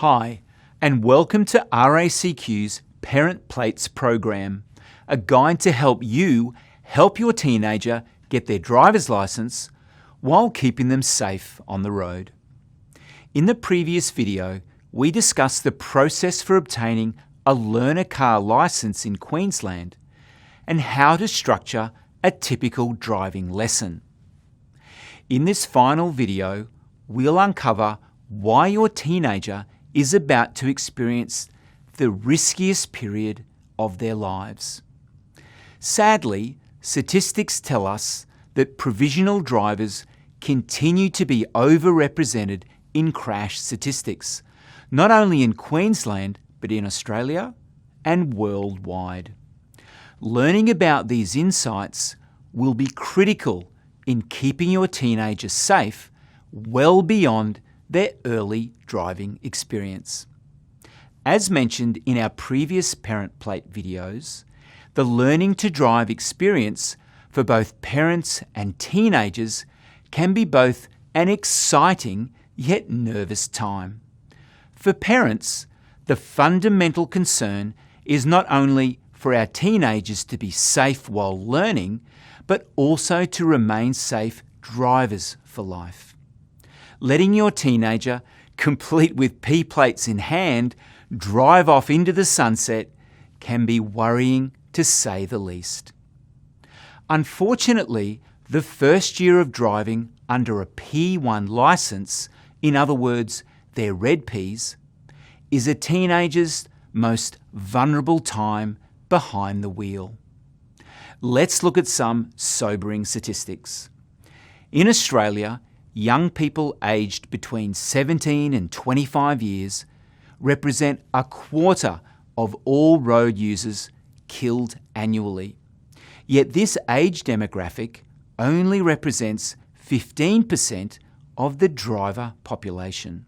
Hi, and welcome to RACQ's Parent Plates program, a guide to help you help your teenager get their driver's license while keeping them safe on the road. In the previous video, we discussed the process for obtaining a learner car license in Queensland and how to structure a typical driving lesson. In this final video, we'll uncover why your teenager is about to experience the riskiest period of their lives. Sadly, statistics tell us that provisional drivers continue to be overrepresented in crash statistics, not only in Queensland, but in Australia and worldwide. Learning about these insights will be critical in keeping your teenager safe well beyond their early driving experience. As mentioned in our previous Parent Plate videos, the learning to drive experience for both parents and teenagers can be both an exciting yet nervous time. For parents, the fundamental concern is not only for our teenagers to be safe while learning, but also to remain safe drivers for life. Letting your teenager, complete with P plates in hand, drive off into the sunset can be worrying to say the least. Unfortunately, the first year of driving under a P1 licence, in other words, their red Ps, is a teenager's most vulnerable time behind the wheel. Let's look at some sobering statistics. In Australia, young people aged between 17 and 25 years represent a quarter of all road users killed annually. Yet this age demographic only represents 15% of the driver population.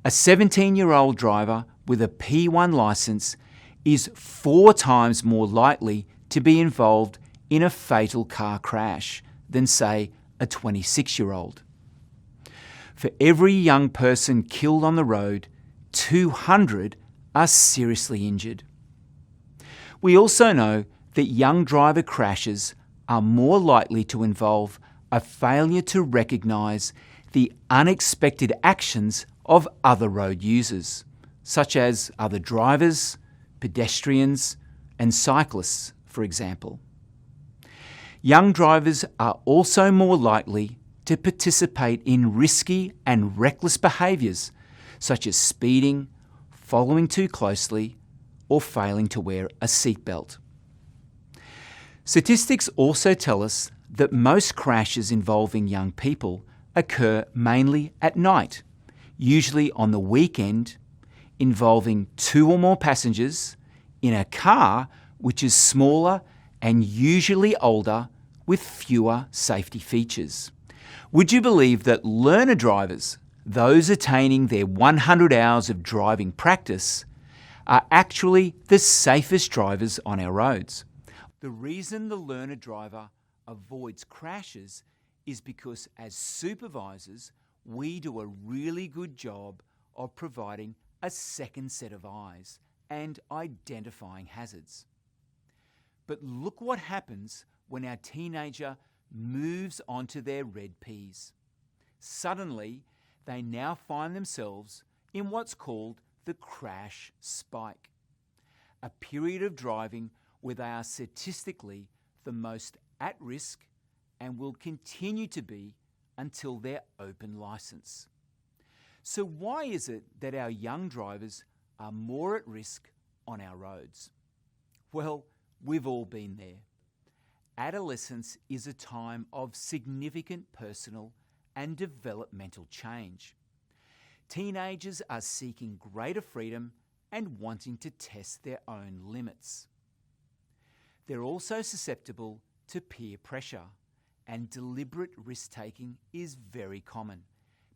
A 17-year-old driver with a P1 licence is 4 times more likely to be involved in a fatal car crash than, say, a 26-year-old. For every young person killed on the road, 200 are seriously injured. We also know that young driver crashes are more likely to involve a failure to recognise the unexpected actions of other road users, such as other drivers, pedestrians, and cyclists, for example. Young drivers are also more likely to participate in risky and reckless behaviours such as speeding, following too closely, or failing to wear a seatbelt. Statistics also tell us that most crashes involving young people occur mainly at night, usually on the weekend, involving 2 or more passengers in a car which is smaller and usually older with fewer safety features. Would you believe that learner drivers, those attaining their 100 hours of driving practice, are actually the safest drivers on our roads? The reason the learner driver avoids crashes is because as supervisors, we do a really good job of providing a second set of eyes and identifying hazards. But look what happens when our teenager moves onto their red Ps. Suddenly, they now find themselves in what's called the crash spike, a period of driving where they are statistically the most at risk and will continue to be until their open licence. So why is it that our young drivers are more at risk on our roads? Well, we've all been there. Adolescence is a time of significant personal and developmental change. Teenagers are seeking greater freedom and wanting to test their own limits. They're also susceptible to peer pressure, and deliberate risk-taking is very common,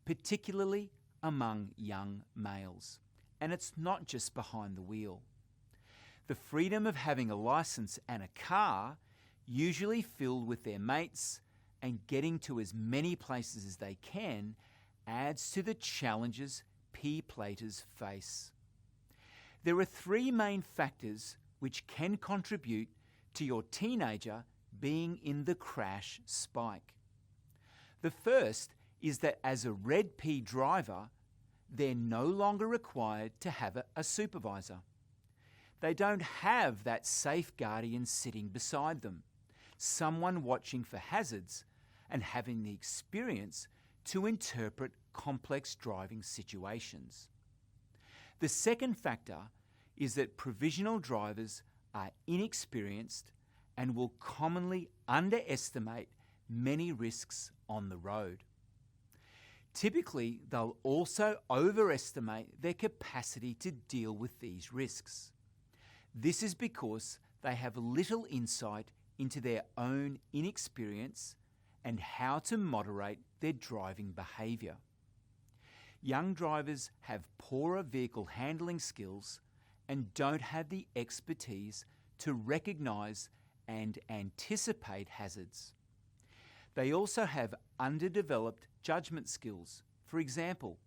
particularly among young males. And it's not just behind the wheel. The freedom of having a licence and a car, usually filled with their mates and getting to as many places as they can, adds to the challenges P-platers face. There are three main factors which can contribute to your teenager being in the crash spike. The first is that as a Red P driver, they're no longer required to have a supervisor. They don't have that safe guardian sitting beside them, someone watching for hazards and having the experience to interpret complex driving situations. The second factor is that provisional drivers are inexperienced and will commonly underestimate many risks on the road. Typically, they'll also overestimate their capacity to deal with these risks. This is because they have little insight into their own inexperience and how to moderate their driving behaviour. Young drivers have poorer vehicle handling skills and don't have the expertise to recognise and anticipate hazards. They also have underdeveloped judgment skills. For example,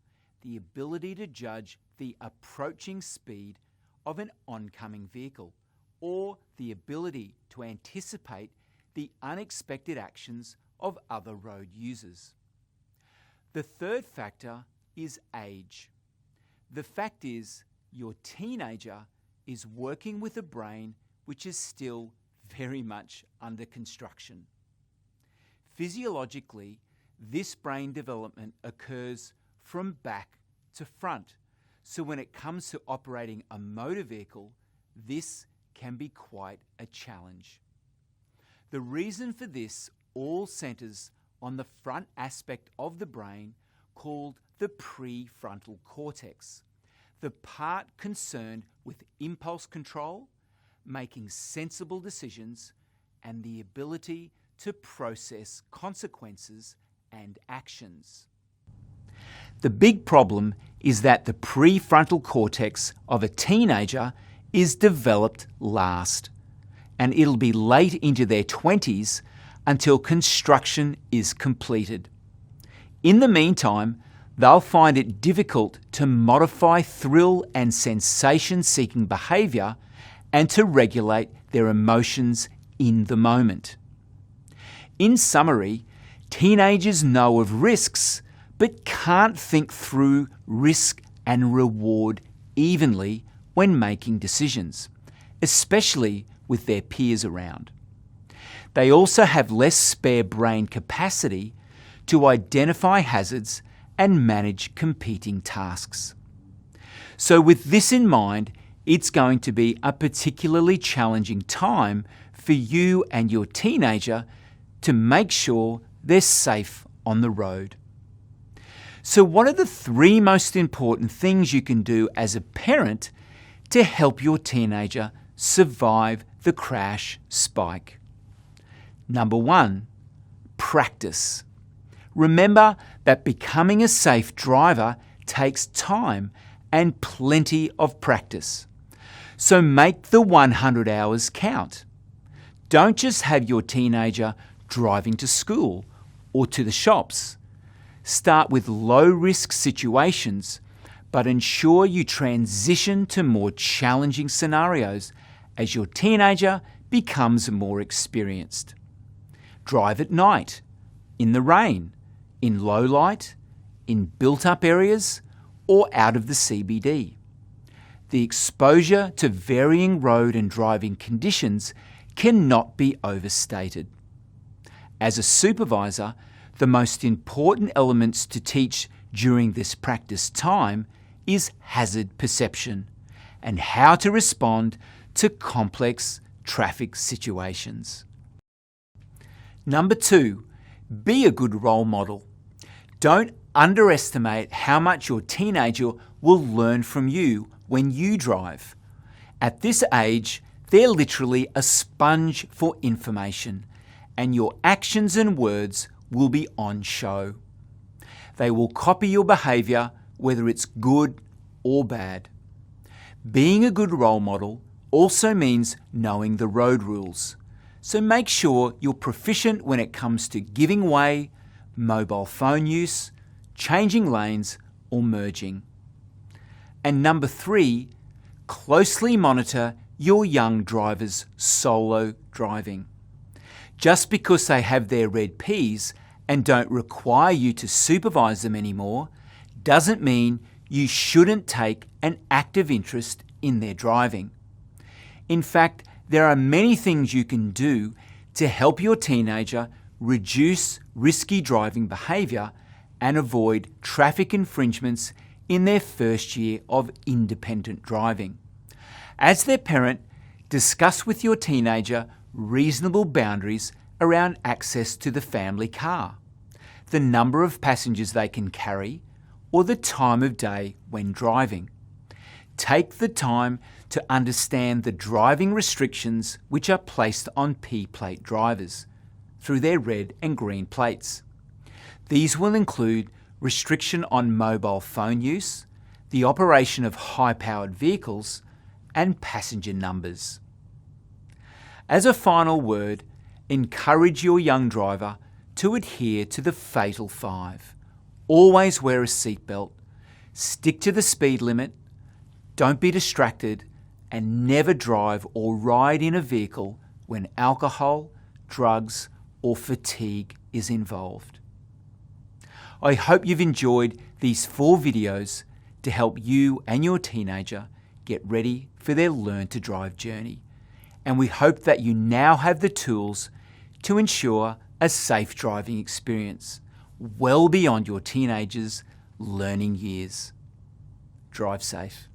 the ability to judge the approaching speed of an oncoming vehicle, or the ability to anticipate the unexpected actions of other road users. The third factor is age. The fact is, your teenager is working with a brain which is still very much under construction. Physiologically, this brain development occurs from back to front. So when it comes to operating a motor vehicle, this can be quite a challenge. The reason for this all centres on the front aspect of the brain called the prefrontal cortex, the part concerned with impulse control, making sensible decisions, and the ability to process consequences and actions. The big problem is that the prefrontal cortex of a teenager is developed last, and it'll be late into their 20s until construction is completed. In the meantime, they'll find it difficult to modify thrill and sensation-seeking behaviour and to regulate their emotions in the moment. In summary, teenagers know of risks but can't think through risk and reward evenly when making decisions, especially with their peers around. They also have less spare brain capacity to identify hazards and manage competing tasks. So with this in mind, it's going to be a particularly challenging time for you and your teenager to make sure they're safe on the road. So what are the three most important things you can do as a parent to help your teenager survive the crash spike? Number one, practice. Remember that becoming a safe driver takes time and plenty of practice. So make the 100 hours count. Don't just have your teenager driving to school or to the shops. Start with low-risk situations, but ensure you transition to more challenging scenarios as your teenager becomes more experienced. Drive at night, in the rain, in low light, in built-up areas, or out of the CBD. The exposure to varying road and driving conditions cannot be overstated. As a supervisor, the most important elements to teach during this practice time is hazard perception and how to respond to complex traffic situations. Number two, be a good role model. Don't underestimate how much your teenager will learn from you when you drive. At this age, they're literally a sponge for information, and your actions and words will be on show. They will copy your behaviour, whether it's good or bad. Being a good role model also means knowing the road rules. So make sure you're proficient when it comes to giving way, mobile phone use, changing lanes, or merging. And number 3, closely monitor your young driver's solo driving. Just because they have their red Ps and don't require you to supervise them anymore doesn't mean you shouldn't take an active interest in their driving. In fact, there are many things you can do to help your teenager reduce risky driving behaviour and avoid traffic infringements in their first year of independent driving. As their parent, discuss with your teenager reasonable boundaries around access to the family car, the number of passengers they can carry, or the time of day when driving. Take the time to understand the driving restrictions which are placed on P-plate drivers through their red and green plates. These will include restriction on mobile phone use, the operation of high-powered vehicles, and passenger numbers. As a final word, encourage your young driver to adhere to the fatal 5. Always wear a seatbelt, stick to the speed limit, don't be distracted, and never drive or ride in a vehicle when alcohol, drugs, or fatigue is involved. I hope you've enjoyed these 4 videos to help you and your teenager get ready for their Learn to Drive journey. And we hope that you now have the tools to ensure a safe driving experience well beyond your teenager's learning years. Drive safe.